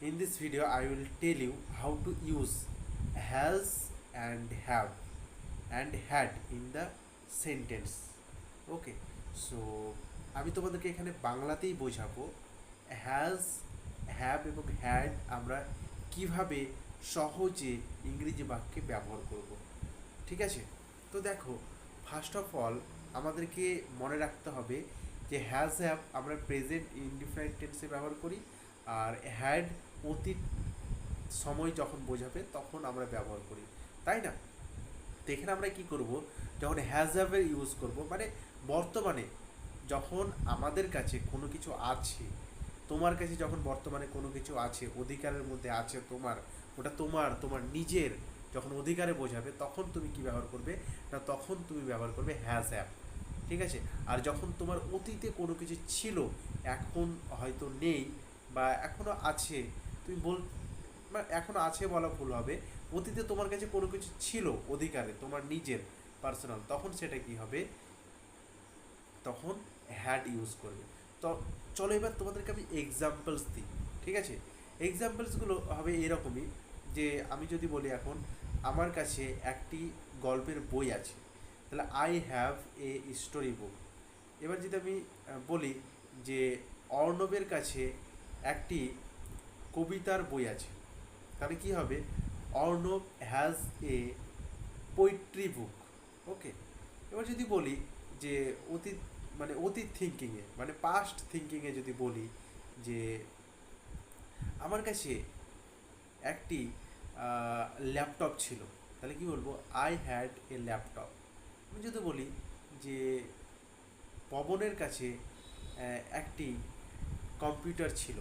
In this video, I will tell you how to use has and have and had in the sentence. Okay, so আমি তোমাদেরকে এখানে বাংলাতেই বোঝাবো has, have এবং had আমরা কিভাবে সহজে ইংরেজি বাক্যে ব্যবহার করব। ঠিক আছে, তো দেখো, ফার্স্ট অফ অল আমাদেরকে মনে রাখতে হবে যে হ্যাজ হ্যাভ আমরা প্রেজেন্ট ইনডিফারেন্ট টেন্সে ব্যবহার করি, আর হ্যাড অতীত সময় যখন বোঝাবে তখন আমরা ব্যবহার করি, তাই না? তো এখানে আমরা কী করব, যখন হ্যাজ হ্যাভের ইউজ করব মানে বর্তমানে যখন আমাদের কাছে কোনো কিছু আছে, তোমার কাছে যখন বর্তমানে কোনো কিছু আছে, অধিকারের মধ্যে আছে তোমার, ওটা তোমার তোমার নিজের যখন অধিকারে বোঝাবে তখন তুমি কি ব্যবহার করবে না, তখন তুমি ব্যবহার করবে হ্যাজ হ্যাভ। ঠিক আছে, আর যখন তোমার অতীতে কোনো কিছু ছিল, এখন হয়তো নেই বা এখনও আছে, তুমি এখনও আছে বলা ভুল হবে, অতীতে তোমার কাছে কোনো কিছু ছিল অধিকারে তোমার নিজের পার্সোনাল, তখন সেটা কি হবে, তখন হ্যাড ইউজ করবে। তো চলো এবার তোমাদেরকে আমি এক্সাম্পলস দিই। ঠিক আছে, এক্সাম্পলসগুলো হবে এরকমই, যে আমি যদি বলি এখন আমার কাছে একটি গল্পের বই আছে, তাহলে I have a story book. এবার যদি আমি বলি যে অর্ণবের কাছে একটি কবিতার বই আছে, তাহলে কি হবে, অর্ণব হ্যাজ এ পোয়েট্রি বুক। ওকে, এবার যদি বলি যে অতীত মানে অতীত থিঙ্কিংয়ে মানে পাস্ট থিঙ্কিংয়ে যদি বলি যে আমার কাছে একটি ল্যাপটপ ছিল, তাহলে কি বলবো, আই হ্যাড এ ল্যাপটপ। আমি যদি বলি যে পবনের কাছে একটি কম্পিউটার ছিল,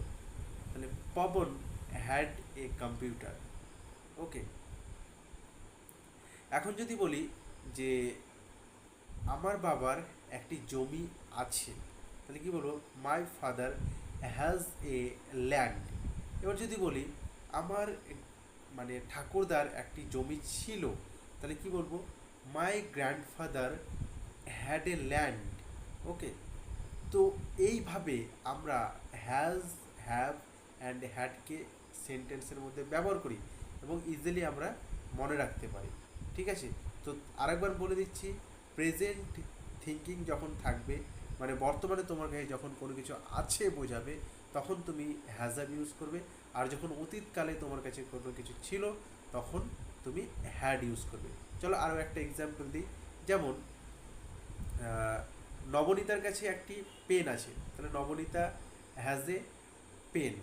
তাহলে পবন হ্যাড এ কম্পিউটার। ওকে, এখন যদি বলি যে আমার বাবার একটি জমি আছে, তাহলে কি বলবো, my father has a land. এবার যদি বলি আমার মানে ঠাকুরদার একটি জমি ছিল, তাহলে কি বলবো, my grandfather had a land. Okay, তো এইভাবে আমরা হ্যাজ, হ্যাভ অ্যান্ড হ্যাডকে সেন্টেন্সের মধ্যে ব্যবহার করি এবং ইজিলি আমরা মনে রাখতে পারি। ঠিক আছে, তো আরেকবার বলে দিচ্ছি, প্রেজেন্ট থিঙ্কিং যখন থাকবে মানে বর্তমানে তোমার কাছে যখন কোনো কিছু আছে বোঝাবে তখন তুমি হ্যাজ হ্যাভ ইউজ করবে, আর যখন অতীতকালে তোমার কাছে কোনো কিছু ছিল তখন তুমি হ্যাড ইউজ করবে। চলো আরও একটা এক্সাম্পল দিই, যেমন নবনীতার কাছে একটি পেন আছে, তাহলে নবনীতা হ্যাজ এ পেন।